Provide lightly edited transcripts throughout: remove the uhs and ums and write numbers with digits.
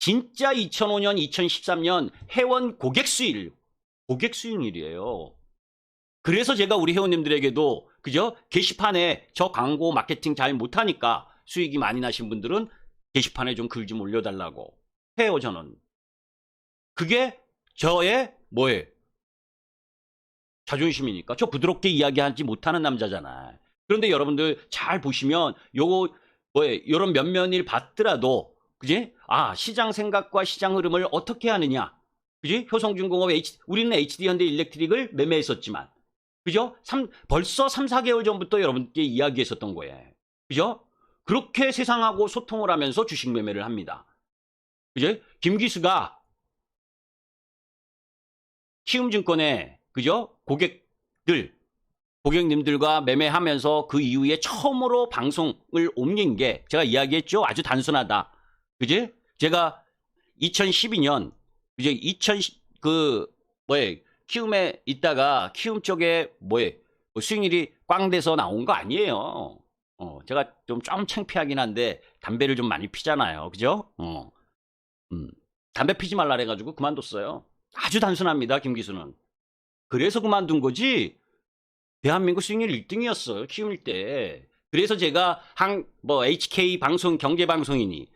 진짜 2005년, 2013년 회원 고객 수익률이에요. 그래서 제가 우리 회원님들에게도 그죠? 게시판에 저 광고 마케팅 잘 못하니까 수익이 많이 나신 분들은 게시판에 좀 글 좀 올려달라고 해요, 저는. 그게 저의 뭐예요? 자존심이니까. 저 부드럽게 이야기하지 못하는 남자잖아. 그런데 여러분들 잘 보시면 요거 뭐예요? 요런 면면일 봤더라도 그지? 아, 시장 생각과 시장 흐름을 어떻게 하느냐. 그지? 효성중공업 우리는 HD 현대일렉트릭을 매매했었지만 그죠? 벌써 3, 4개월 전부터 여러분께 이야기했었던 거예요. 그죠? 그렇게 세상하고 소통을 하면서 주식 매매를 합니다. 그죠? 김기수가 키움증권에 그죠? 고객님들과 매매하면서 그 이후에 처음으로 방송을 옮긴 게 제가 이야기했죠. 아주 단순하다. 그지? 제가 2012년 이제 키움에 있다가 키움 쪽에 수익률이 꽝 돼서 나온 거 아니에요. 제가 좀 창피하긴 한데 담배를 좀 많이 피잖아요. 그죠? 담배 피지 말라 그래가지고 그만뒀어요. 아주 단순합니다, 김기수는. 그래서 그만둔 거지. 대한민국 수익률 1등이었어요. 키움일 때. 그래서 제가 HK 방송 경제방송이니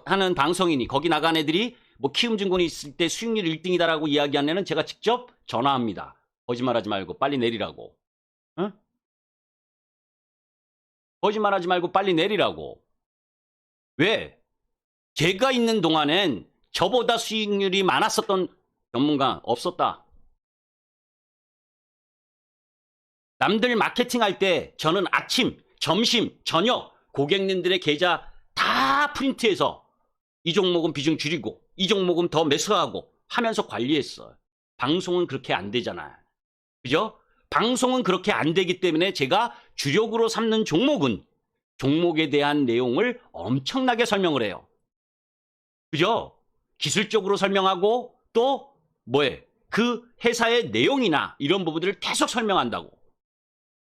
하는 방송이니 거기 나간 애들이 키움증권이 있을 때 수익률 1등이다라고 이야기한 애는 제가 직접 전화합니다. 거짓말하지 말고 빨리 내리라고. 응? 거짓말하지 말고 빨리 내리라고. 왜? 제가 있는 동안엔 저보다 수익률이 많았었던 전문가 없었다. 남들 마케팅할 때 저는 아침, 점심, 저녁 고객님들의 계좌 다 프린트해서 이 종목은 비중 줄이고 이 종목은 더 매수하고 하면서 관리했어요. 방송은 그렇게 안 되잖아요. 그죠? 방송은 그렇게 안 되기 때문에 제가 주력으로 삼는 종목은 종목에 대한 내용을 엄청나게 설명을 해요. 그죠? 기술적으로 설명하고 또 그 회사의 내용이나 이런 부분들을 계속 설명한다고.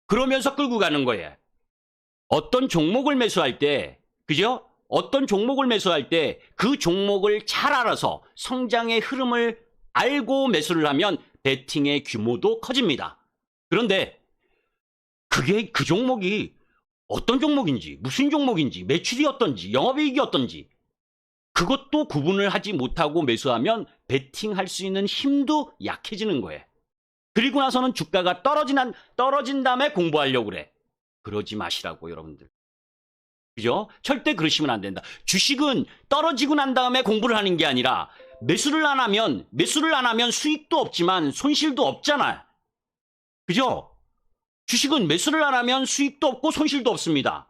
그러면서 끌고 가는 거예요. 어떤 종목을 매수할 때, 그죠? 어떤 종목을 매수할 때 그 종목을 잘 알아서 성장의 흐름을 알고 매수를 하면 베팅의 규모도 커집니다. 그런데 그게 그 종목이 어떤 종목인지, 무슨 종목인지, 매출이 어떤지, 영업이익이 어떤지 그것도 구분을 하지 못하고 매수하면 베팅할 수 있는 힘도 약해지는 거예요. 그리고 나서는 주가가 떨어진 다음에 공부하려고 그래. 그러지 마시라고 여러분들. 그죠? 절대 그러시면 안 된다. 주식은 떨어지고 난 다음에 공부를 하는 게 아니라 매수를 안 하면 수익도 없지만 손실도 없잖아요. 그죠? 주식은 매수를 안 하면 수익도 없고 손실도 없습니다.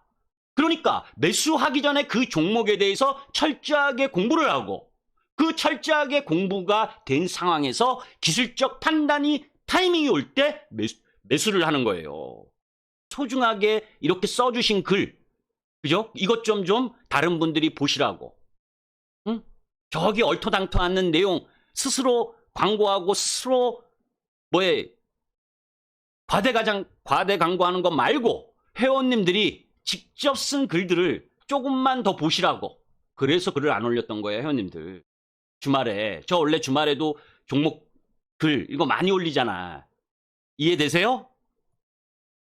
그러니까 매수하기 전에 그 종목에 대해서 철저하게 공부를 하고 그 철저하게 공부가 된 상황에서 기술적 타이밍이 올 때 매수를 하는 거예요. 소중하게 이렇게 써주신 글, 그죠? 이것 좀 다른 분들이 보시라고. 응? 저기 얼토당토 않는 내용 스스로 광고하고 스스로 과대 광고하는 거 말고 회원님들이 직접 쓴 글들을 조금만 더 보시라고. 그래서 글을 안 올렸던 거예요, 회원님들. 주말에. 저 원래 주말에도 종목 글 이거 많이 올리잖아. 이해되세요?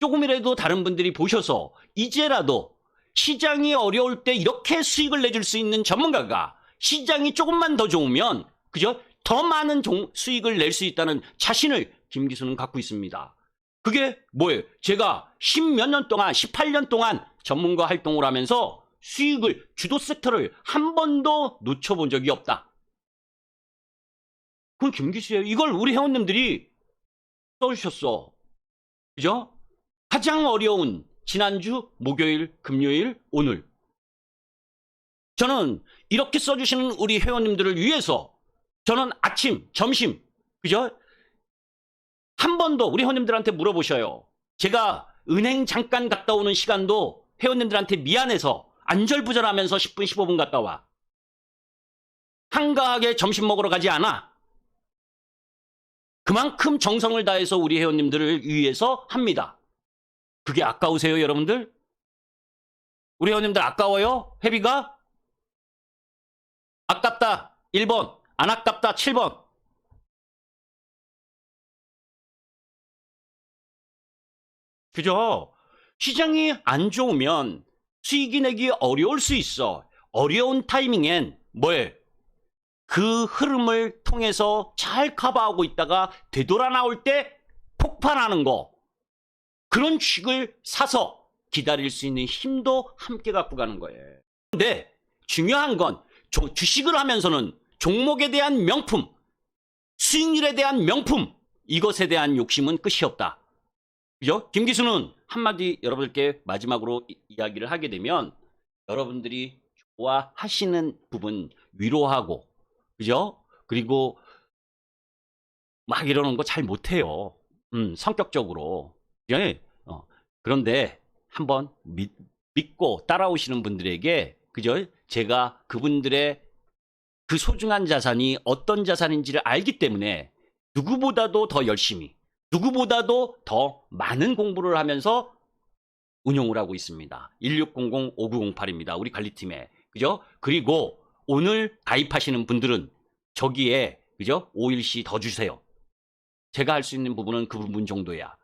조금이라도 다른 분들이 보셔서 이제라도 시장이 어려울 때 이렇게 수익을 내줄 수 있는 전문가가 시장이 조금만 더 좋으면 그죠? 더 많은 수익을 낼 수 있다는 자신을 김기수는 갖고 있습니다. 그게 뭐예요? 제가 10몇 년 동안 18년 동안 전문가 활동을 하면서 수익을 주도 섹터를 한 번도 놓쳐본 적이 없다. 그건 김기수예요. 이걸 우리 회원님들이 써주셨어. 그죠? 가장 어려운 지난주 목요일, 금요일, 오늘 저는 이렇게 써주시는 우리 회원님들을 위해서 저는 아침, 점심 그죠? 한 번도 우리 회원님들한테 물어보셔요. 제가 은행 잠깐 갔다 오는 시간도 회원님들한테 미안해서 안절부절하면서 10분, 15분 갔다 와. 한가하게 점심 먹으러 가지 않아. 그만큼 정성을 다해서 우리 회원님들을 위해서 합니다. 그게 아까우세요, 여러분들? 우리 회원님들 아까워요? 회비가? 아깝다 1번, 안 아깝다 7번. 그죠? 시장이 안 좋으면 수익이 내기 어려울 수 있어. 어려운 타이밍엔 뭐해? 그 흐름을 통해서 잘 커버하고 있다가 되돌아 나올 때 폭발하는 거. 그런 주식을 사서 기다릴 수 있는 힘도 함께 갖고 가는 거예요. 근데 중요한 건 주식을 하면서는 종목에 대한 명품, 수익률에 대한 명품, 이것에 대한 욕심은 끝이 없다. 그죠? 김기수는 한마디 여러분들께 마지막으로 이야기를 하게 되면 여러분들이 좋아하시는 부분 위로하고, 그죠? 그리고 막 이러는 거 잘 못해요. 성격적으로. 예. 그런데 한번 믿고 따라오시는 분들에게, 그죠? 제가 그분들의 그 소중한 자산이 어떤 자산인지를 알기 때문에 누구보다도 더 열심히, 누구보다도 더 많은 공부를 하면서 운용을 하고 있습니다. 1600-5908입니다. 우리 관리팀에. 그죠? 그리고 오늘 가입하시는 분들은 저기에, 그죠? 5일씩 더 주세요. 제가 할 수 있는 부분은 그 부분 정도야.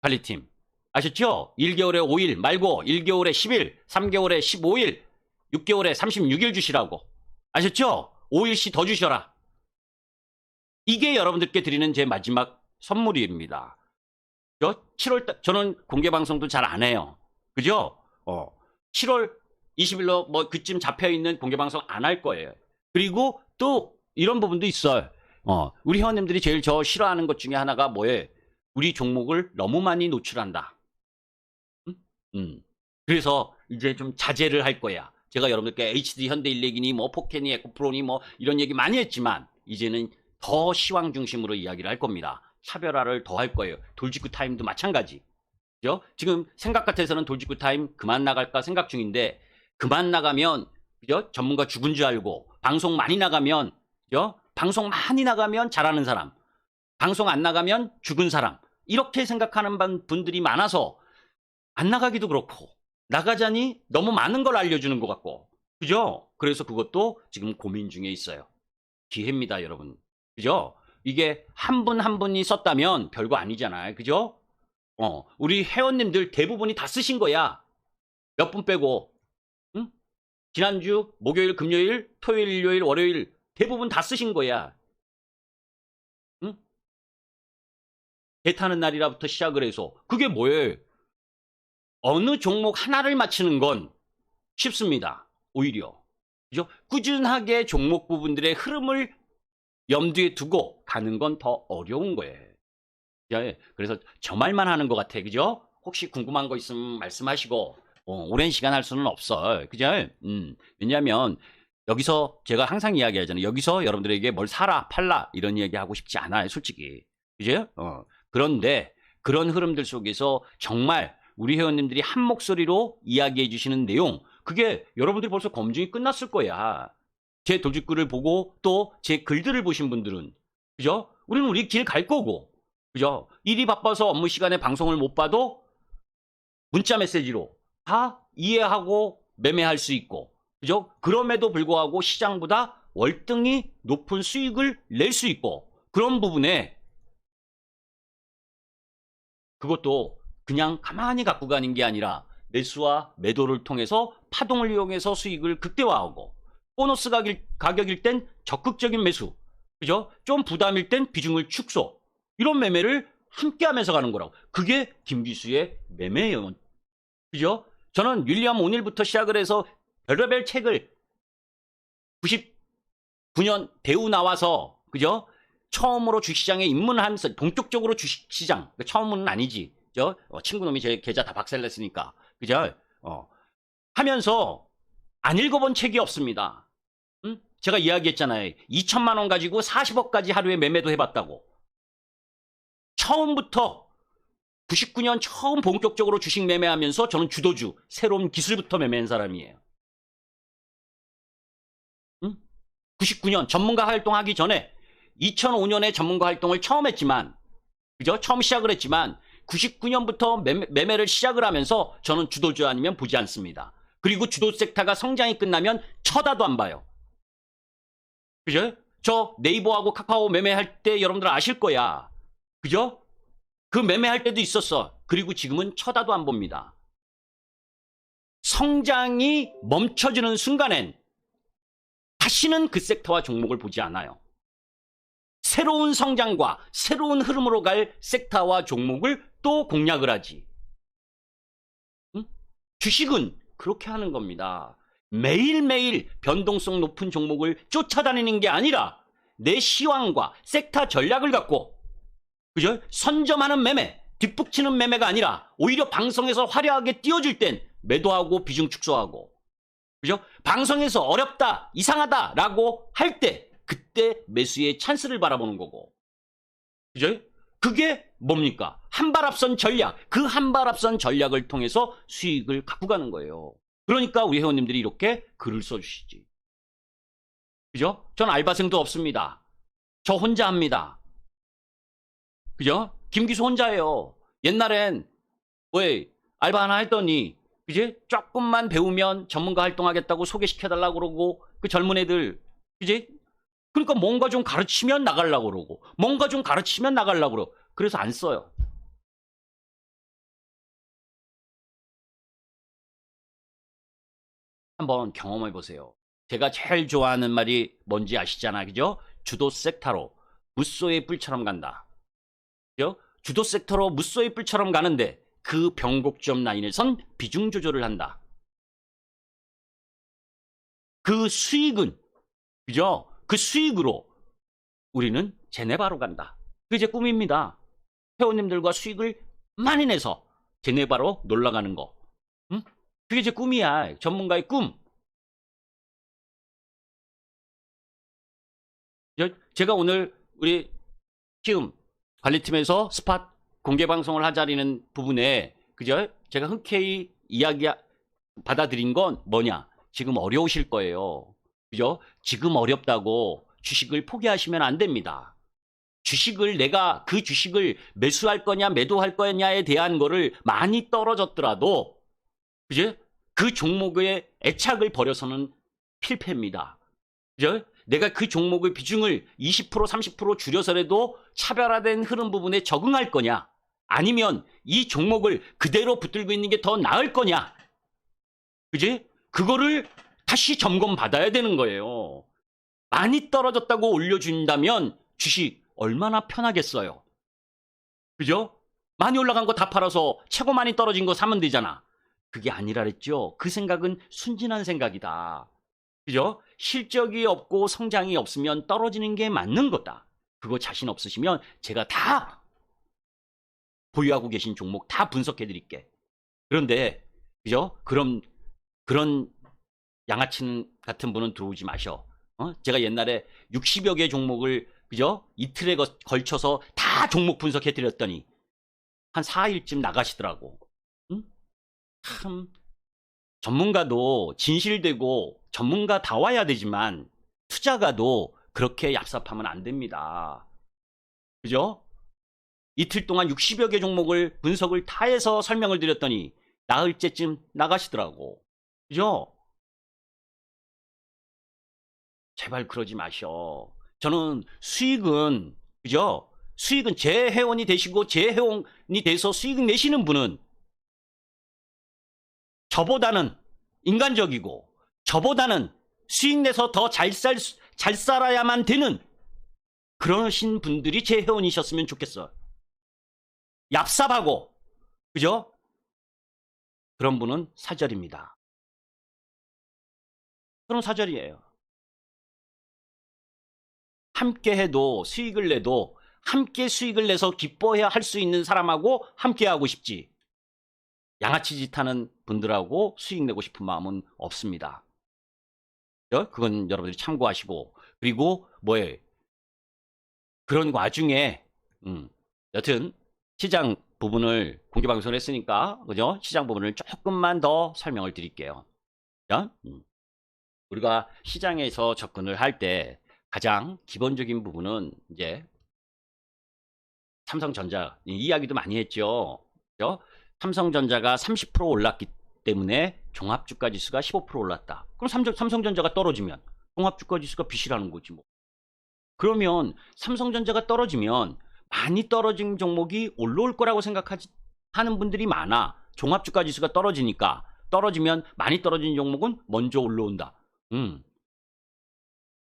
관리팀. 아셨죠? 1개월에 5일 말고 1개월에 10일, 3개월에 15일, 6개월에 36일 주시라고. 아셨죠? 5일씩 더 주셔라. 이게 여러분들께 드리는 제 마지막 선물입니다. 7월, 저는 공개 방송도 잘 안 해요. 그죠? 7월 20일로 뭐 그쯤 잡혀 있는 공개 방송 안 할 거예요. 그리고 또 이런 부분도 있어요. 우리 회원님들이 제일 저 싫어하는 것 중에 하나가 뭐예요? 우리 종목을 너무 많이 노출한다. 그래서 이제 좀 자제를 할 거야. 제가 여러분들께 HD 현대일렉이니 뭐 포켓니 에코프로니 뭐 이런 얘기 많이 했지만 이제는 더 시황 중심으로 이야기를 할 겁니다. 차별화를 더 할 거예요. 돌직구 타임도 마찬가지. 그죠? 지금 생각 같아서는 돌직구 타임 그만 나갈까 생각 중인데, 그만 나가면, 그죠? 전문가 죽은 줄 알고, 방송 많이 나가면, 그죠? 방송 많이 나가면 잘하는 사람, 방송 안 나가면 죽은 사람, 이렇게 생각하는 분들이 많아서 안 나가기도 그렇고, 나가자니 너무 많은 걸 알려주는 것 같고, 그죠? 그래서 그것도 지금 고민 중에 있어요. 기회입니다, 여러분. 그죠? 이게 한 분 한 분이 썼다면 별거 아니잖아요. 그죠? 우리 회원님들 대부분이 다 쓰신 거야. 몇 분 빼고. 응? 지난주 목요일, 금요일, 토요일, 일요일, 월요일 대부분 다 쓰신 거야. 응? 배 타는 날이라부터 시작을 해서. 그게 뭐예요? 어느 종목 하나를 맞추는 건 쉽습니다. 오히려. 그죠? 꾸준하게 종목 부분들의 흐름을 염두에 두고 가는 건 더 어려운 거예요. 그래서 저 말만 하는 것 같아. 그죠? 혹시 궁금한 거 있으면 말씀하시고, 오랜 시간 할 수는 없어. 그죠? 왜냐하면 여기서 제가 항상 이야기하잖아요. 여기서 여러분들에게 뭘 사라, 팔라 이런 이야기 하고 싶지 않아요. 솔직히. 그죠? 그런데 그런 흐름들 속에서 정말 우리 회원님들이 한 목소리로 이야기해 주시는 내용, 그게 여러분들이 벌써 검증이 끝났을 거야. 제 돌직구를 보고 또 제 글들을 보신 분들은, 그죠? 우리는 우리 길 갈 거고, 그죠? 일이 바빠서 업무 시간에 방송을 못 봐도 문자 메시지로 다 이해하고 매매할 수 있고, 그죠? 그럼에도 불구하고 시장보다 월등히 높은 수익을 낼 수 있고, 그런 부분에 그것도 그냥 가만히 갖고 가는 게 아니라 매수와 매도를 통해서 파동을 이용해서 수익을 극대화하고, 보너스 가격일 땐 적극적인 매수, 그죠? 좀 부담일 땐 비중을 축소, 이런 매매를 함께 하면서 가는 거라고. 그게 김기수의 매매예요. 그죠? 저는 윌리엄 오닐부터 시작을 해서 별의별 책을 99년 배우 나와서, 그죠? 처음으로 주식시장에 입문하면서 본격적으로 주식시장, 처음은 아니지. 그죠? 친구놈이 제 계좌 다 박살냈으니까. 그죠? 하면서 안 읽어본 책이 없습니다. 제가 이야기했잖아요. 2천만 원 가지고 40억까지 하루에 매매도 해봤다고. 처음부터 99년 처음 본격적으로 주식 매매하면서 저는 주도주, 새로운 기술부터 매매한 사람이에요. 99년 전문가 활동하기 전에 2005년에 전문가 활동을 처음 했지만, 그죠? 처음 시작을 했지만 99년부터 매매를 시작을 하면서 저는 주도주 아니면 보지 않습니다. 그리고 주도 섹터가 성장이 끝나면 쳐다도 안 봐요. 그죠? 저 네이버하고 카카오 매매할 때 여러분들 아실 거야. 그죠? 그 매매할 때도 있었어. 그리고 지금은 쳐다도 안 봅니다. 성장이 멈춰지는 순간엔 다시는 그 섹터와 종목을 보지 않아요. 새로운 성장과 새로운 흐름으로 갈 섹터와 종목을 또 공략을 하지. 응? 주식은 그렇게 하는 겁니다. 매일매일 변동성 높은 종목을 쫓아다니는 게 아니라 내 시황과 섹터 전략을 갖고, 그죠? 선점하는 매매, 뒷북치는 매매가 아니라 오히려 방송에서 화려하게 띄워줄 땐 매도하고 비중 축소하고, 그죠? 방송에서 어렵다, 이상하다라고 할 때 그때 매수의 찬스를 바라보는 거고, 그죠? 그게 뭡니까? 한 발 앞선 전략, 그 한 발 앞선 전략을 통해서 수익을 갖고 가는 거예요. 그러니까 우리 회원님들이 이렇게 글을 써주시지. 그죠? 전 알바생도 없습니다. 저 혼자 합니다. 그죠? 김기수 혼자예요. 옛날엔 왜 알바 하나 했더니 그지? 조금만 배우면 전문가 활동하겠다고 소개시켜달라고 그러고, 그 젊은 애들, 그지? 그러니까 뭔가 좀 가르치면 나가려고 그러고, 뭔가 좀 가르치면 나가려고 그러고, 그래서 안 써요. 한번 경험해 보세요. 제가 제일 좋아하는 말이 뭔지 아시잖아, 그죠? 주도 섹터로 무쏘의 뿔처럼 간다. 그죠? 주도 섹터로 무쏘의 뿔처럼 가는데 그 변곡점 라인에선 비중 조절을 한다. 그 수익은, 그죠? 그 수익으로 우리는 제네바로 간다. 그게 제 꿈입니다. 회원님들과 수익을 많이 내서 제네바로 놀러 가는 거. 응? 그게 제 꿈이야. 전문가의 꿈. 제가 오늘 우리 키움 관리팀에서 스팟 공개 방송을 하자리는 부분에, 그죠? 제가 흔쾌히 이야기 받아들인 건 뭐냐? 지금 어려우실 거예요. 그죠? 지금 어렵다고 주식을 포기하시면 안 됩니다. 주식을, 내가 그 주식을 매수할 거냐 매도할 거냐에 대한 거를 많이 떨어졌더라도, 그죠? 그 종목의 애착을 버려서는 필패입니다. 그죠? 내가 그 종목의 비중을 20% 30% 줄여서라도 차별화된 흐름 부분에 적응할 거냐, 아니면 이 종목을 그대로 붙들고 있는 게 더 나을 거냐, 그지? 그거를 다시 점검 받아야 되는 거예요. 많이 떨어졌다고 올려준다면 주식 얼마나 편하겠어요. 그죠? 많이 올라간 거 다 팔아서 최고 많이 떨어진 거 사면 되잖아. 그게 아니라 그랬죠. 그 생각은 순진한 생각이다. 그죠? 실적이 없고 성장이 없으면 떨어지는 게 맞는 거다. 그거 자신 없으시면 제가 다 보유하고 계신 종목 다 분석해 드릴게. 그런데, 그죠? 그런 양아치 같은 분은 들어오지 마셔. 제가 옛날에 60여 개 종목을, 그죠? 이틀에 걸쳐서 다 종목 분석해 드렸더니 한 4일쯤 나가시더라고. 응? 참, 전문가도 진실되고 전문가 다워야 되지만 투자가도 그렇게 얍삽하면 안 됩니다. 그죠? 이틀 동안 60여 개 종목을 분석을 다 해서 설명을 드렸더니 나흘째쯤 나가시더라고. 그죠? 제발 그러지 마셔. 저는 수익은, 그죠? 수익은 제 회원이 되시고 제 회원이 돼서 수익 내시는 분은 저보다는 인간적이고 저보다는 수익 내서 더 잘 살아야만 되는 그러신 분들이 제 회원이셨으면 좋겠어요. 얍삽하고, 그죠? 그런 분은 사절입니다. 그럼 사절이에요. 함께 해도 수익을 내도 함께 수익을 내서 기뻐해야 할 수 있는 사람하고 함께 하고 싶지, 양아치 짓 하는 분들하고 수익 내고 싶은 마음은 없습니다. 그건 여러분들이 참고하시고, 그리고 뭐예요? 그런 와중에 여튼 시장 부분을 공개 방송을 했으니까, 그죠? 시장 부분을 조금만 더 설명을 드릴게요. 우리가 시장에서 접근을 할 때 가장 기본적인 부분은 이제 삼성전자 이야기도 많이 했죠. 그죠? 삼성전자가 30% 올랐기 때문에 종합주가 지수가 15% 올랐다. 그럼 삼성전자가 떨어지면 종합주가 지수가 빚이라는 거지 뭐. 그러면 삼성전자가 떨어지면 많이 떨어진 종목이 올라올 거라고 하는 분들이 많아. 종합주가 지수가 떨어지니까 떨어지면 많이 떨어진 종목은 먼저 올라온다.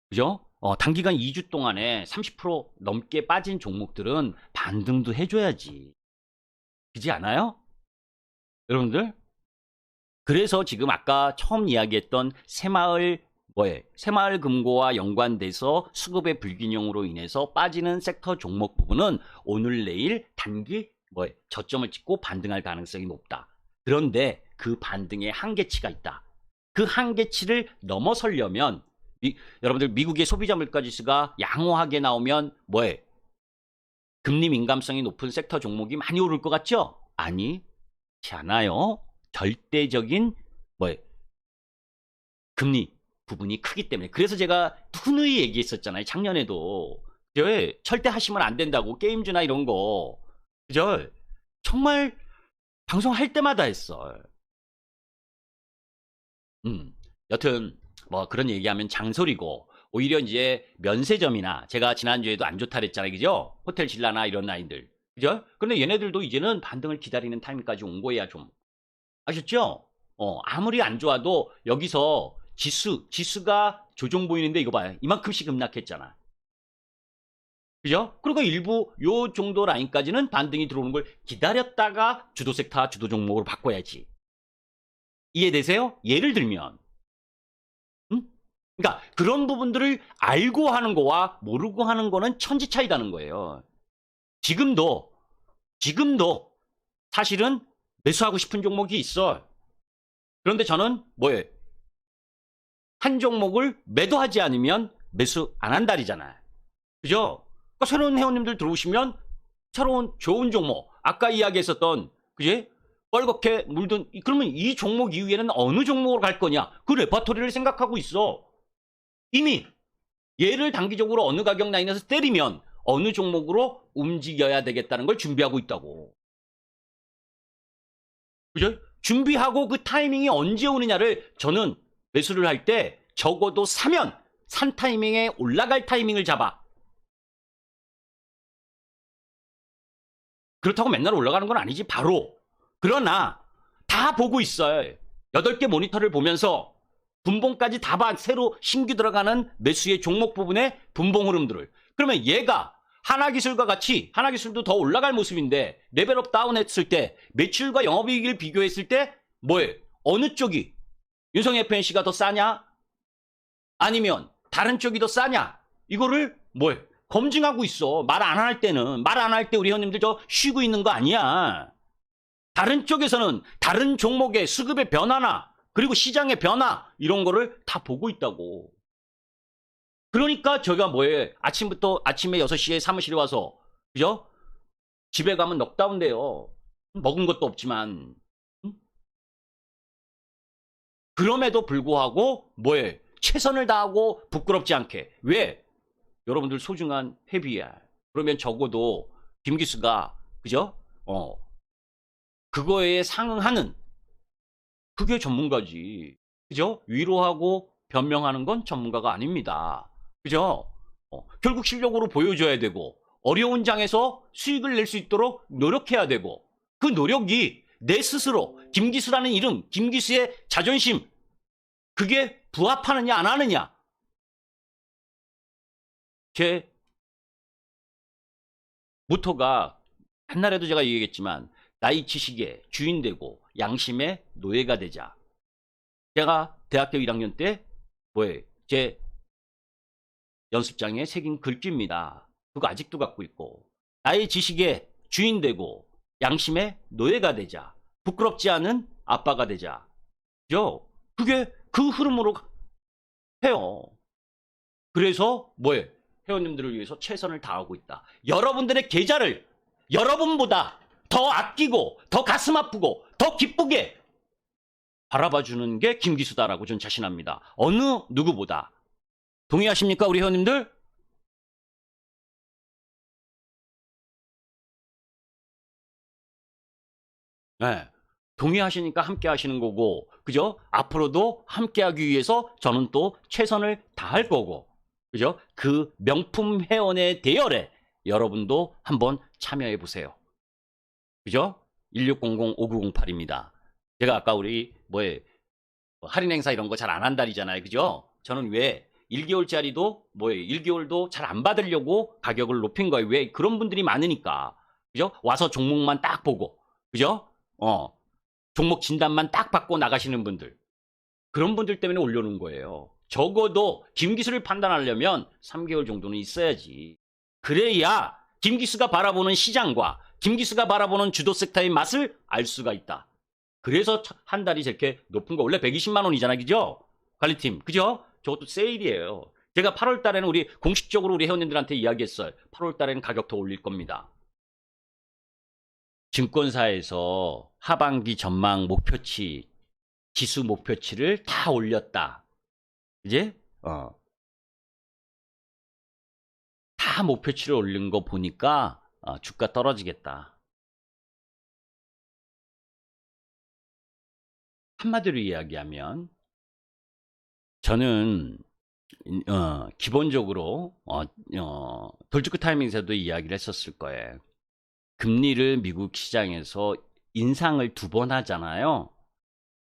그죠? 단기간 2주 동안에 30% 넘게 빠진 종목들은 반등도 해줘야지. 그지 않아요? 여러분들? 그래서 지금 아까 처음 이야기했던 새마을 금고와 연관돼서 수급의 불균형으로 인해서 빠지는 섹터 종목 부분은 오늘 내일 단기 저점을 찍고 반등할 가능성이 높다. 그런데 그 반등의 한계치가 있다. 그 한계치를 넘어서려면 여러분들 미국의 소비자 물가 지수가 양호하게 나오면 금리 민감성이 높은 섹터 종목이 많이 오를 것 같죠? 아니지 않아요. 절대적인 금리 부분이 크기 때문에. 그래서 제가 누누이 얘기했었잖아요. 작년에도 절대 하시면 안 된다고. 게임주나 이런 거 그죠? 정말 방송할 때마다 했어. 여튼 그런 얘기하면 장소리고, 오히려 이제 면세점이나 제가 지난주에도 안 좋다 그랬잖아요. 그죠? 호텔 신라나 이런 라인들. 그죠? 근데 얘네들도 이제는 반등을 기다리는 타임까지 온 거야 좀. 아셨죠? 아무리 안 좋아도 여기서 지수가 조정 보이는데 이거 봐요. 이만큼씩 급락했잖아. 그죠? 그리고 일부 요 정도 라인까지는 반등이 들어오는 걸 기다렸다가 주도 섹터, 주도 종목으로 바꿔야지. 이해되세요? 예를 들면 그러니까 그런 부분들을 알고 하는 거와 모르고 하는 거는 천지 차이다는 거예요. 지금도 사실은 매수하고 싶은 종목이 있어. 그런데 저는 한 종목을 매도하지 않으면 매수 안 한다리잖아요. 그죠? 그러니까 새로운 회원님들 들어오시면 새로운 좋은 종목, 아까 이야기했었던 그지? 빨갛게 물든, 그러면 이 종목 이후에는 어느 종목으로 갈 거냐? 그 레퍼토리를 생각하고 있어. 이미 얘를 단기적으로 어느 가격 라인에서 때리면 어느 종목으로 움직여야 되겠다는 걸 준비하고 있다고. 그죠? 준비하고 그 타이밍이 언제 오느냐를 저는 매수를 할 때 적어도 사면 산 타이밍에 올라갈 타이밍을 잡아. 그렇다고 맨날 올라가는 건 아니지 바로. 그러나 다 보고 있어요. 8개 모니터를 보면서 분봉까지 다 봐. 새로 신규 들어가는 매수의 종목 부분의 분봉 흐름들을. 그러면 얘가 하나기술과 같이, 하나기술도 더 올라갈 모습인데 레벨업 다운 했을 때 매출과 영업이익을 비교했을 때 어느 쪽이 윤성 FNC가 더 싸냐? 아니면 다른 쪽이 더 싸냐? 이거를 검증하고 있어. 말 안 할 때는. 말 안 할 때 우리 형님들 저 쉬고 있는 거 아니야. 다른 쪽에서는 다른 종목의 수급의 변화나 그리고 시장의 변화 이런 거를 다 보고 있다고. 그러니까 저희가 아침에 6시에 사무실에 와서 그죠? 집에 가면 넉다운 돼요. 먹은 것도 없지만. 그럼에도 불구하고 최선을 다하고 부끄럽지 않게. 왜? 여러분들 소중한 회비야. 그러면 적어도 김기수가 그죠? 그거에 상응하는 그게 전문가지. 그죠? 위로하고 변명하는 건 전문가가 아닙니다. 그죠? 결국 실력으로 보여줘야 되고 어려운 장에서 수익을 낼 수 있도록 노력해야 되고 그 노력이 내 스스로 김기수라는 이름, 김기수의 자존심 그게 부합하느냐 안 하느냐. 제 모토가 옛날에도 제가 얘기했지만 나이 지식의 주인 되고 양심의 노예가 되자. 제가 대학교 1학년 때 제 연습장에 새긴 글귀입니다. 그거 아직도 갖고 있고 나의 지식의 주인 되고 양심의 노예가 되자. 부끄럽지 않은 아빠가 되자. 그죠? 그게 그 흐름으로 해요. 그래서 회원님들을 위해서 최선을 다하고 있다. 여러분들의 계좌를 여러분보다 더 아끼고 더 가슴 아프고 더 기쁘게 바라봐주는 게 김기수다라고 저는 자신합니다. 어느 누구보다. 동의하십니까 우리 회원님들? 네. 동의하시니까 함께 하시는 거고, 그죠? 앞으로도 함께 하기 위해서 저는 또 최선을 다할 거고, 그죠? 그 명품 회원의 대열에 여러분도 한번 참여해 보세요. 그죠? 1600-5908입니다. 제가 아까 우리 할인 행사 이런 거 잘 안 한다리잖아요. 그죠? 저는 왜 1개월짜리도 1개월도 잘 안 받으려고 가격을 높인 거예요. 왜? 그런 분들이 많으니까. 그죠? 와서 종목만 딱 보고. 그죠? 종목 진단만 딱 받고 나가시는 분들. 그런 분들 때문에 올려놓은 거예요. 적어도 김기수를 판단하려면 3개월 정도는 있어야지. 그래야 김기수가 바라보는 시장과 김기수가 바라보는 주도 섹터의 맛을 알 수가 있다. 그래서 한 달이 저렇게 높은 거. 원래 120만 원이잖아. 그죠? 관리팀. 그죠? 저것도 세일이에요. 제가 8월 달에는 공식적으로 우리 회원님들한테 이야기했어요. 8월 달에는 가격 더 올릴 겁니다. 증권사에서 하반기 전망 목표치, 지수 목표치를 다 올렸다. 이제 다 목표치를 올린 거 보니까 주가 떨어지겠다. 한마디로 이야기하면 저는 기본적으로 돌직구 타이밍에서도 이야기를 했었을 거예요. 금리를 미국 시장에서 인상을 2번 하잖아요.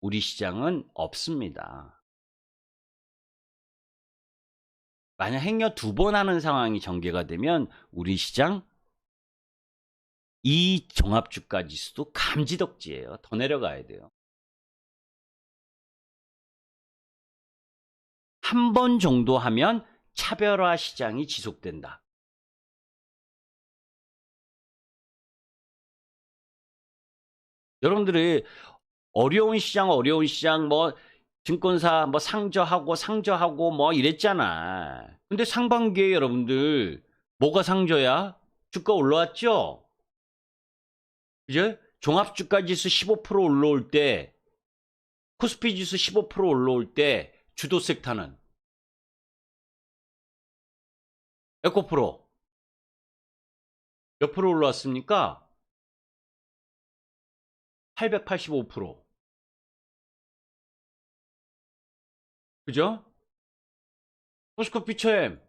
우리 시장은 없습니다. 만약 행여 2번 하는 상황이 전개가 되면 우리 시장 이 종합주가 지수도 감지덕지예요. 더 내려가야 돼요. 한 번 정도 하면 차별화 시장이 지속된다. 여러분들이 어려운 시장 증권사 상저하고 이랬잖아. 근데 상반기에 여러분들 뭐가 상저야? 주가 올라왔죠? 이제 종합주가 지수 15% 올라올 때, 코스피 지수 15% 올라올 때 주도 섹터는 에코프로 몇 프로 올라왔습니까? 885%. 그죠? 포스코 피처엠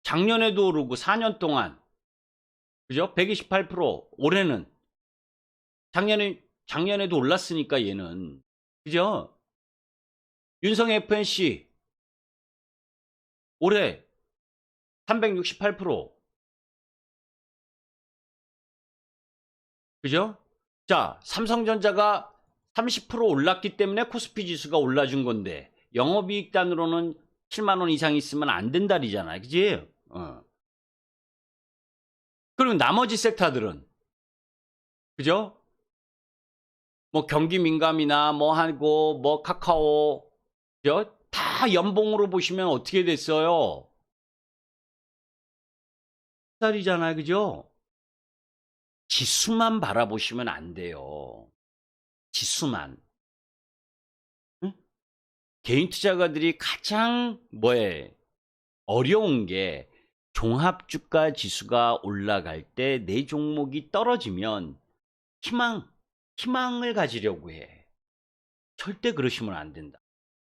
작년에도 오르고 4년 동안, 그죠? 128%. 올해는 작년에도 올랐으니까 얘는, 그죠? 윤성 FNC 올해 368%. 그죠? 자, 삼성전자가 30% 올랐기 때문에 코스피 지수가 올라준 건데, 영업이익단으로는 7만 원 이상 있으면 안 된다리잖아. 그지? 그리고 나머지 섹터들은, 그죠? 경기민감이나 카카오, 그죠? 다 연봉으로 보시면 어떻게 됐어요? 달이잖아요. 그죠? 지수만 바라보시면 안 돼요. 지수만. 응? 개인 투자가들이 가장 어려운 게 종합주가 지수가 올라갈 때 내 종목이 떨어지면 희망을 가지려고 해. 절대 그러시면 안 된다.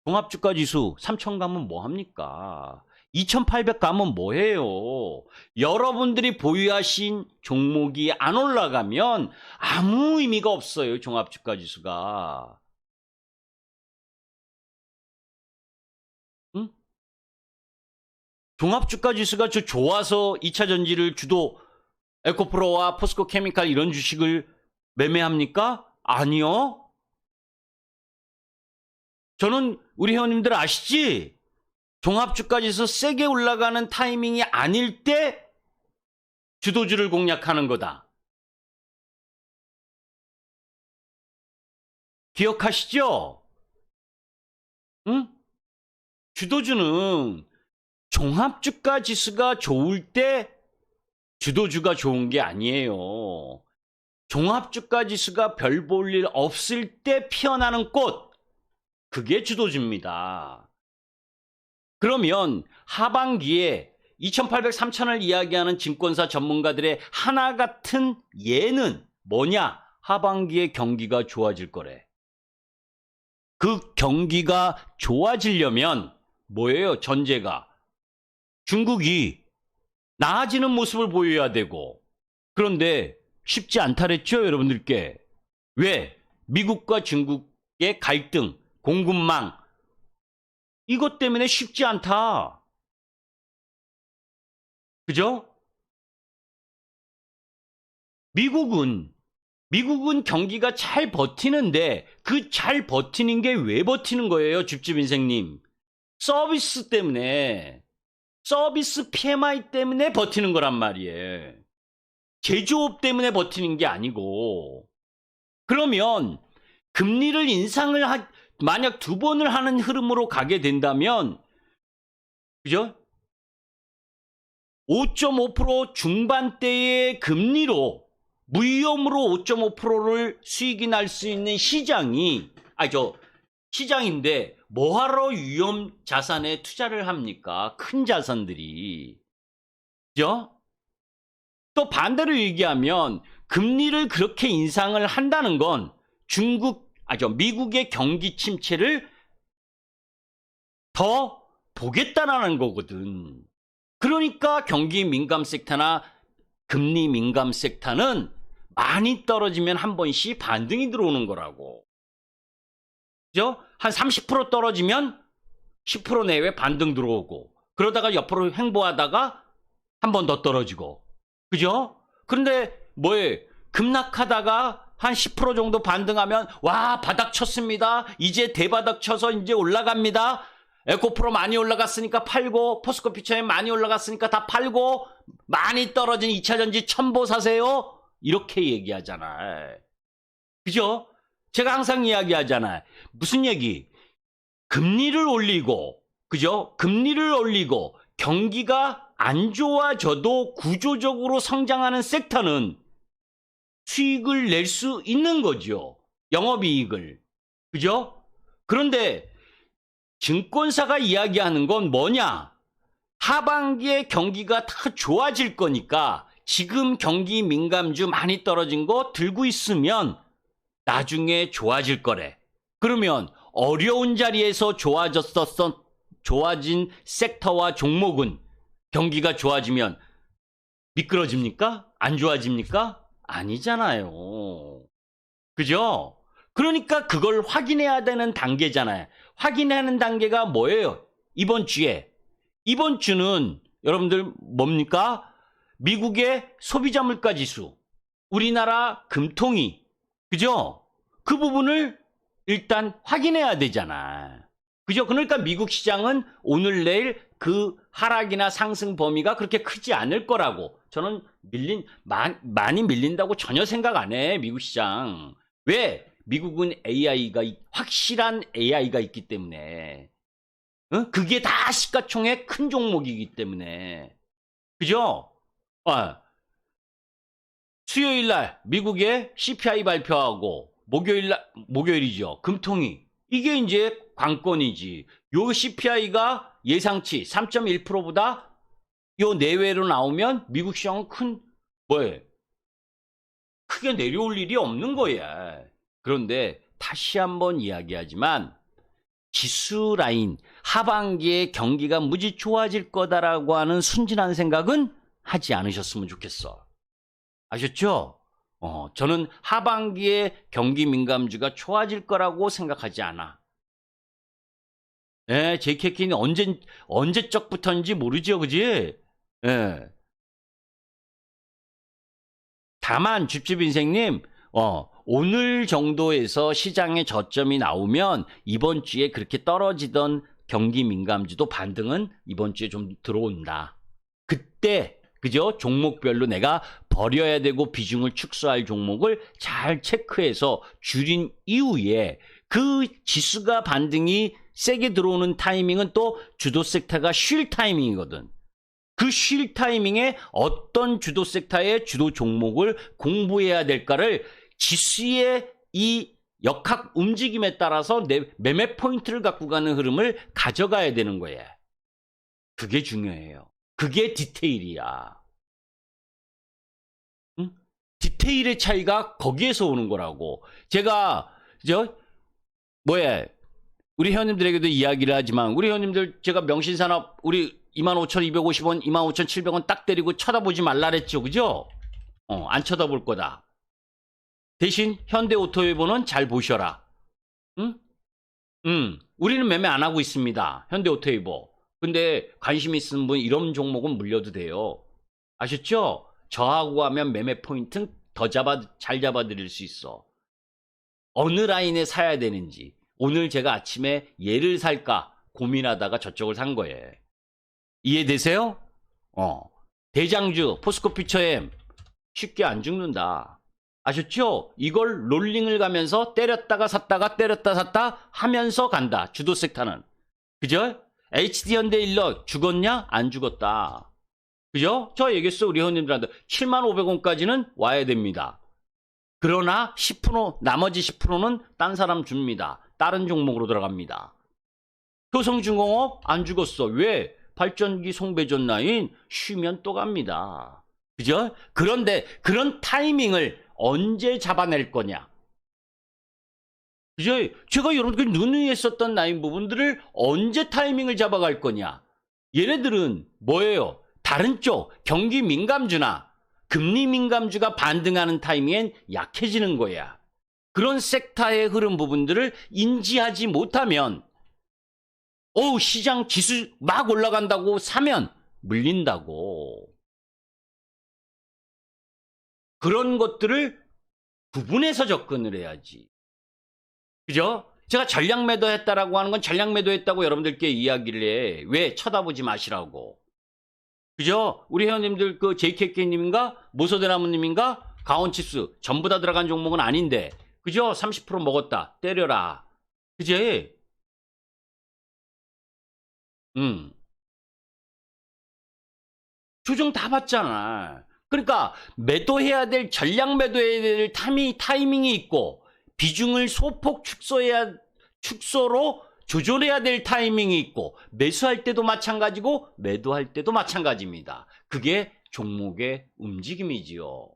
종합주가 지수 3,000 가면 뭐 합니까? 2,800 가면 뭐해요? 여러분들이 보유하신 종목이 안 올라가면 아무 의미가 없어요. 종합주가 지수가. 응? 종합주가 지수가 좋아서 2차전지를 주도 에코프로와 포스코 케미칼 이런 주식을 매매합니까? 아니요. 저는 우리 회원님들 아시지? 종합주가지수 세게 올라가는 타이밍이 아닐 때 주도주를 공략하는 거다. 기억하시죠? 응? 주도주는 종합주가 지수가 좋을 때 주도주가 좋은 게 아니에요. 종합주가 지수가 별 볼 일 없을 때 피어나는 꽃, 그게 주도주입니다. 그러면 하반기에 2,800, 3,000을 이야기하는 증권사 전문가들의 하나 같은 예는 뭐냐? 하반기에 경기가 좋아질 거래. 그 경기가 좋아지려면 뭐예요? 전제가 중국이 나아지는 모습을 보여야 되고, 그런데 쉽지 않다랬죠, 여러분들께. 왜? 미국과 중국의 갈등, 공급망, 이것 때문에 쉽지 않다. 그죠? 미국은 경기가 잘 버티는데 그 잘 버티는 게 왜 버티는 거예요, 줍줍 인생님? 서비스 때문에, 서비스 PMI 때문에 버티는 거란 말이에요. 제조업 때문에 버티는 게 아니고. 그러면 금리를 만약 2번을 하는 흐름으로 가게 된다면, 그죠? 5.5% 중반대의 금리로 무위험으로 5.5%를 수익이 날 수 있는 시장인데 뭐하러 위험 자산에 투자를 합니까? 큰 자산들이. 그죠? 또 반대로 얘기하면 금리를 그렇게 인상을 한다는 건 미국의 경기 침체를 더 보겠다라는 거거든. 그러니까 경기 민감 섹터나 금리 민감 섹터는 많이 떨어지면 한 번씩 반등이 들어오는 거라고. 그죠? 한 30% 떨어지면 10% 내외 반등 들어오고, 그러다가 옆으로 횡보하다가 한 번 더 떨어지고. 그죠? 그런데 급락하다가 한 10% 정도 반등하면 와, 바닥 쳤습니다. 이제 대바닥 쳐서 이제 올라갑니다. 에코프로 많이 올라갔으니까 팔고, 포스코 피처엠 많이 올라갔으니까 다 팔고, 많이 떨어진 2차전지 첨보 사세요. 이렇게 얘기하잖아요. 그죠? 제가 항상 이야기하잖아요. 무슨 얘기? 금리를 올리고, 그죠? 금리를 올리고 경기가 안 좋아져도 구조적으로 성장하는 섹터는 수익을 낼 수 있는 거죠. 영업이익을. 그죠? 그런데 증권사가 이야기하는 건 뭐냐? 하반기에 경기가 다 좋아질 거니까 지금 경기 민감주 많이 떨어진 거 들고 있으면 나중에 좋아질 거래. 그러면 어려운 자리에서 좋아진 섹터와 종목은 경기가 좋아지면 미끄러집니까? 안 좋아집니까? 아니잖아요. 그죠? 그러니까 그걸 확인해야 되는 단계잖아요. 확인하는 단계가 뭐예요? 이번 주는 여러분들 뭡니까? 미국의 소비자 물가 지수, 우리나라 금통위, 그죠? 그 부분을 일단 확인해야 되잖아. 그죠? 그러니까 미국 시장은 오늘 내일 그 하락이나 상승 범위가 그렇게 크지 않을 거라고. 저는 많이 밀린다고 전혀 생각 안 해, 미국 시장. 왜? 미국은 확실한 AI가 있기 때문에. 그게 다 시가총액 큰 종목이기 때문에. 그죠? 수요일 날 미국의 CPI 발표하고 목요일이죠. 금통위. 이게 이제 관건이지. 요 CPI가 예상치 3.1%보다 요 내외로 나오면 미국 시장은 크게 내려올 일이 없는 거야. 그런데 다시 한번 이야기하지만 지수 라인 하반기에 경기가 무지 좋아질 거다라고 하는 순진한 생각은 하지 않으셨으면 좋겠어. 아셨죠? 저는 하반기에 경기 민감주가 좋아질 거라고 생각하지 않아. 예, JKK는 언제적부터인지 모르죠, 그지? 예. 다만, 줍줍 인생님, 오늘 정도에서 시장의 저점이 나오면 이번 주에 그렇게 떨어지던 경기 민감주도 반등은 이번 주에 좀 들어온다. 그때, 그죠? 종목별로 내가 버려야 되고 비중을 축소할 종목을 잘 체크해서 줄인 이후에 그 지수가 반등이 세게 들어오는 타이밍은 또 주도 섹터가 쉴 타이밍이거든. 그 쉴 타이밍에 어떤 주도 섹터의 주도 종목을 공부해야 될까를 지수의 이 역학 움직임에 따라서 내 매매 포인트를 갖고 가는 흐름을 가져가야 되는 거예요. 그게 중요해요. 그게 디테일이야. 응? 디테일의 차이가 거기에서 오는 거라고. 제가 우리 회원님들에게도 이야기를 하지만 우리 회원님들 제가 명신산업 우리 25,250원, 25,700원 딱 때리고 쳐다보지 말라 그랬죠. 그죠? 안 쳐다볼 거다. 대신 현대오토웨이버는 잘 보셔라. 응? 우리는 매매 안 하고 있습니다. 현대오토웨이버. 근데 관심 있는 분 이런 종목은 물려도 돼요. 아셨죠? 저하고 하면 매매 포인트는 더 잘 잡아드릴 수 있어. 어느 라인에 사야 되는지. 오늘 제가 아침에 얘를 살까 고민하다가 저쪽을 산 거예요. 이해되세요? 대장주, 포스코퓨처엠 쉽게 안 죽는다. 아셨죠? 이걸 롤링을 가면서 때렸다가 샀다가 때렸다 샀다 하면서 간다. 주도 섹터는. 그죠? HD현대일러 죽었냐? 안 죽었다. 그죠? 저 얘기했어. 우리 회원님들한테 75,500원까지는 와야 됩니다. 그러나 10% 나머지 10%는 딴 사람 줍니다. 다른 종목으로 들어갑니다. 효성중공업 안 죽었어. 왜? 발전기 송배전 라인 쉬면 또 갑니다. 그죠? 그런데 그런 타이밍을 언제 잡아낼 거냐? 그죠? 제가 여러분들 누누이 했었던 라인 부분들을 언제 타이밍을 잡아갈 거냐? 얘네들은 뭐예요? 다른 쪽 경기 민감주나 금리 민감주가 반등하는 타이밍엔 약해지는 거야. 그런 섹터의 흐름 부분들을 인지하지 못하면 시장 지수 막 올라간다고 사면 물린다고. 그런 것들을 구분해서 접근을 해야지. 그죠? 제가 전략 매도했다라고 하는 건 전략 매도했다고 여러분들께 이야기를 해. 왜? 쳐다보지 마시라고. 그죠? 우리 회원님들 그 JKK님인가? 모소대나무님인가? 강원치수 전부 다 들어간 종목은 아닌데 그죠? 30% 먹었다. 때려라. 그제? 조정 다 봤잖아. 그러니까 매도해야 될 전략 매도해야 될 타이밍이 있고 비중을 소폭 축소로 조절해야 될 타이밍이 있고 매수할 때도 마찬가지고 매도할 때도 마찬가지입니다. 그게 종목의 움직임이지요.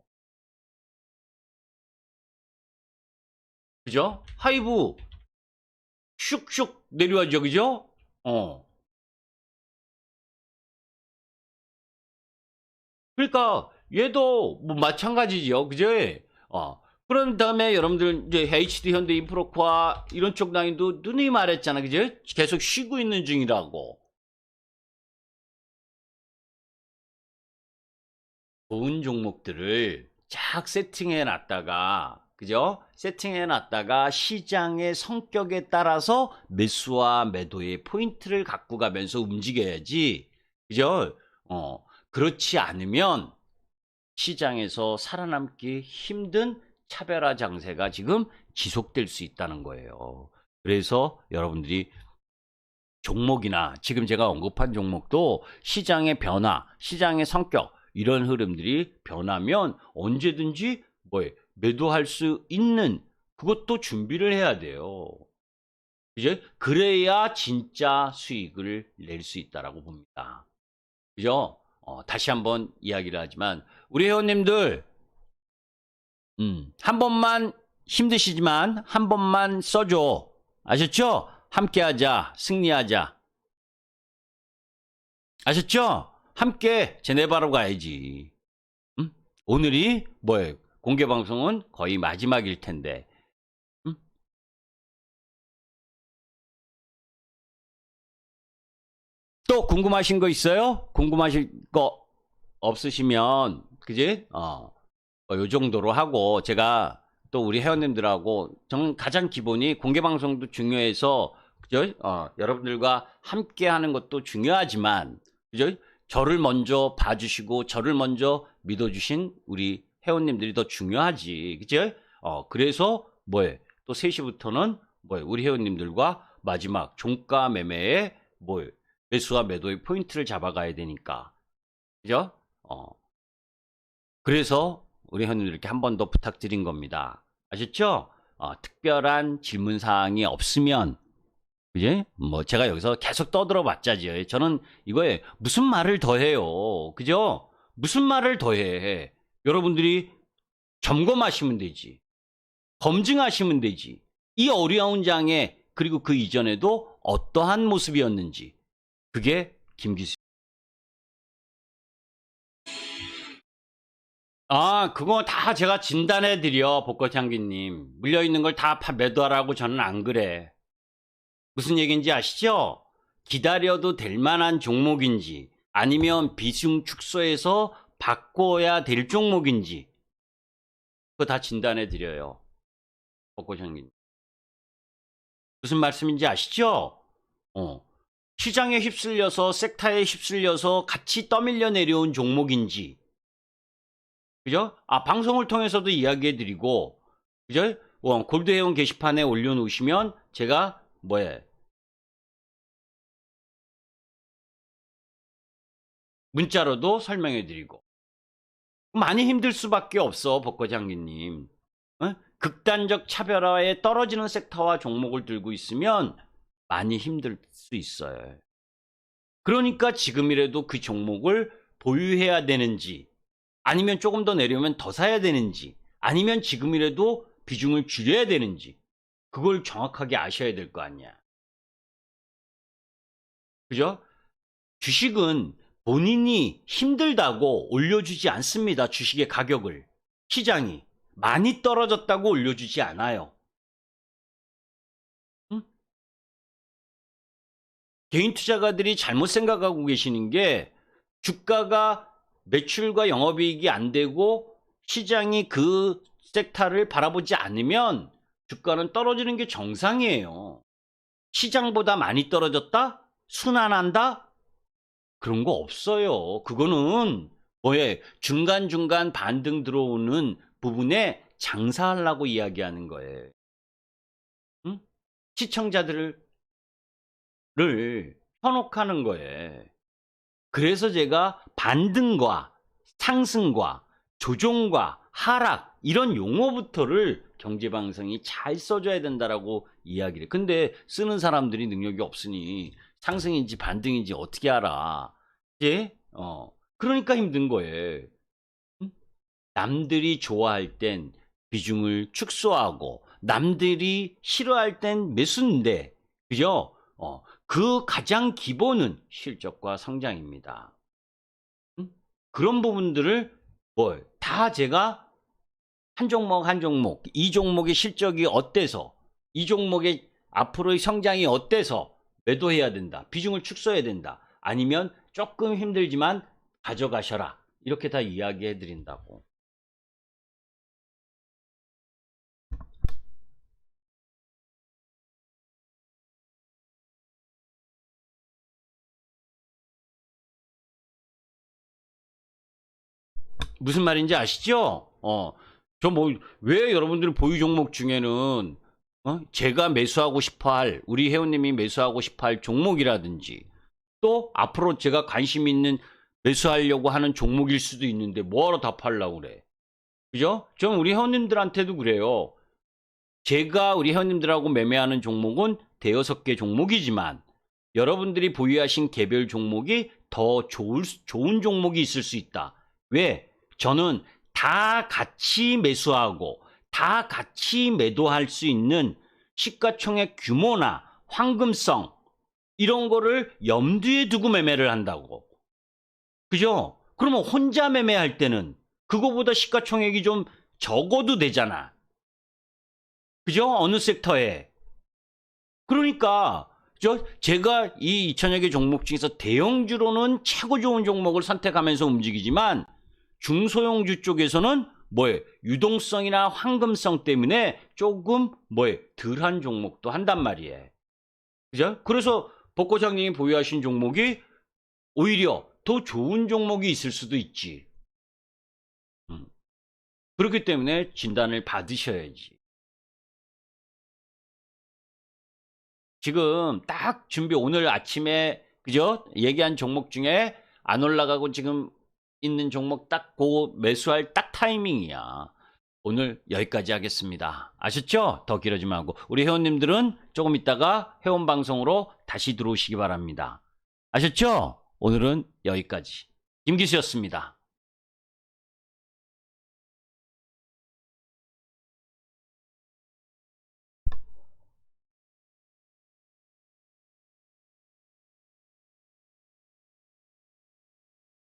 그죠? 하이브 슉슉 내려와죠. 그죠? 그러니까 얘도 뭐 마찬가지지요. 그죠? 그런 다음에 여러분들 이제 HD 현대 인프로화 이런 쪽 라인도 누누이 말했잖아. 그죠? 계속 쉬고 있는 중이라고. 좋은 종목들을 쫙 세팅해 놨다가 그죠? 세팅해 놨다가 시장의 성격에 따라서 매수와 매도의 포인트를 갖고 가면서 움직여야지. 그죠? 그렇지 않으면 시장에서 살아남기 힘든 차별화 장세가 지금 지속될 수 있다는 거예요. 그래서 여러분들이 종목이나 지금 제가 언급한 종목도 시장의 변화, 시장의 성격 이런 흐름들이 변하면 언제든지 매도할 수 있는 그것도 준비를 해야 돼요. 이제 그래야 진짜 수익을 낼 수 있다라고 봅니다. 그죠? 다시 한번 이야기를 하지만 우리 회원님들 한 번만 힘드시지만 한 번만 써줘. 아셨죠? 함께하자. 승리하자. 아셨죠? 함께 제네바로 가야지. 오늘이 뭐예요? 공개방송은 거의 마지막일 텐데. 또 궁금하신 거 있어요? 궁금하실 거 없으시면 그지? 요 정도로 하고 제가 또 우리 회원님들하고 저는 가장 기본이 공개방송도 중요해서 그죠? 여러분들과 함께 하는 것도 중요하지만 그죠? 저를 먼저 봐주시고 저를 먼저 믿어주신 우리 회원님들이 더 중요하지. 그죠? 그래서 또 3시부터는 우리 회원님들과 마지막 종가 매매에 매수와 매도의 포인트를 잡아가야 되니까. 그죠? 그래서 우리 회원님들께 한 번 더 부탁드린 겁니다. 아셨죠? 특별한 질문 사항이 없으면 그지? 제가 여기서 계속 떠들어 봤자지요. 저는 이거에 무슨 말을 더 해요. 그죠? 무슨 말을 더 해. 여러분들이 점검하시면 되지. 검증하시면 되지. 이 어려운 장에 그리고 그 이전에도 어떠한 모습이었는지, 그게 김기수. 그거 다 제가 진단해드려, 벚꽃향기님. 물려있는 걸 다 매도하라고 저는 안 그래. 무슨 얘기인지 아시죠? 기다려도 될 만한 종목인지, 아니면 비중 축소해서 바꿔야 될 종목인지, 그거 다 진단해드려요, 벚꽃향기님. 무슨 말씀인지 아시죠? 시장에 휩쓸려서, 섹타에 휩쓸려서 같이 떠밀려 내려온 종목인지, 그죠? 방송을 통해서도 이야기해드리고, 그죠? 골드회원 게시판에 올려놓으시면 제가 문자로도 설명해드리고. 많이 힘들 수밖에 없어, 벚꽃향기님. 극단적 차별화에 떨어지는 섹터와 종목을 들고 있으면 많이 힘들 수 있어요. 그러니까 지금이라도 그 종목을 보유해야 되는지, 아니면 조금 더 내려오면 더 사야 되는지, 아니면 지금이라도 비중을 줄여야 되는지, 그걸 정확하게 아셔야 될 거 아니야. 그죠? 주식은 본인이 힘들다고 올려주지 않습니다. 주식의 가격을. 시장이 많이 떨어졌다고 올려주지 않아요. 응? 개인 투자가들이 잘못 생각하고 계시는 게, 주가가 매출과 영업이익이 안 되고 시장이 그 섹터를 바라보지 않으면 주가는 떨어지는 게 정상이에요. 시장보다 많이 떨어졌다? 순환한다? 그런 거 없어요. 그거는 중간중간 반등 들어오는 부분에 장사하려고 이야기하는 거예요. 응? 시청자들을 현혹하는 거예요. 그래서 제가 반등과 상승과 조정과 하락, 이런 용어부터를 경제방송이 잘 써줘야 된다라고 이야기를 해요. 근데 쓰는 사람들이 능력이 없으니 상승인지 반등인지 어떻게 알아? 예? 그러니까 힘든 거예요. 남들이 좋아할 땐 비중을 축소하고, 남들이 싫어할 땐 매수인데, 그죠? 그 가장 기본은 실적과 성장입니다. 그런 부분들을 다 제가 한 종목 한 종목, 이 종목의 실적이 어때서, 이 종목의 앞으로의 성장이 어때서 매도해야 된다, 비중을 축소해야 된다, 아니면 조금 힘들지만 가져가셔라, 이렇게 다 이야기해 드린다고. 무슨 말인지 아시죠? 왜 여러분들이 보유 종목 중에는, 제가 매수하고 싶어 할, 우리 회원님이 매수하고 싶어 할 종목이라든지, 또 앞으로 제가 관심 있는 매수하려고 하는 종목일 수도 있는데 뭐하러 답하려고 그래? 그죠? 전 우리 회원님들한테도 그래요. 제가 우리 회원님들하고 매매하는 종목은 대여섯 개 종목이지만, 여러분들이 보유하신 개별 종목이 더 좋은 종목이 있을 수 있다. 왜? 저는 다 같이 매수하고 다 같이 매도할 수 있는 시가총액 규모나 황금성, 이런 거를 염두에 두고 매매를 한다고. 그죠? 그러면 혼자 매매할 때는 그거보다 시가총액이 좀 적어도 되잖아. 그죠? 어느 섹터에. 그러니까 제가 이 2천여 개 종목 중에서 대형주로는 최고 좋은 종목을 선택하면서 움직이지만, 중소형주 쪽에서는 유동성이나 황금성 때문에 조금 덜한 종목도 한단 말이에요. 그죠? 그래서 벚꽃장님이 보유하신 종목이 오히려 더 좋은 종목이 있을 수도 있지. 그렇기 때문에 진단을 받으셔야지. 지금 딱 오늘 아침에, 그죠? 얘기한 종목 중에 안 올라가고 지금 있는 종목 딱 매수할 딱 타이밍이야. 오늘 여기까지 하겠습니다. 아셨죠? 더 길어지지 말고. 우리 회원님들은 조금 있다가 회원 방송으로 다시 들어오시기 바랍니다. 아셨죠? 오늘은 여기까지. 김기수였습니다.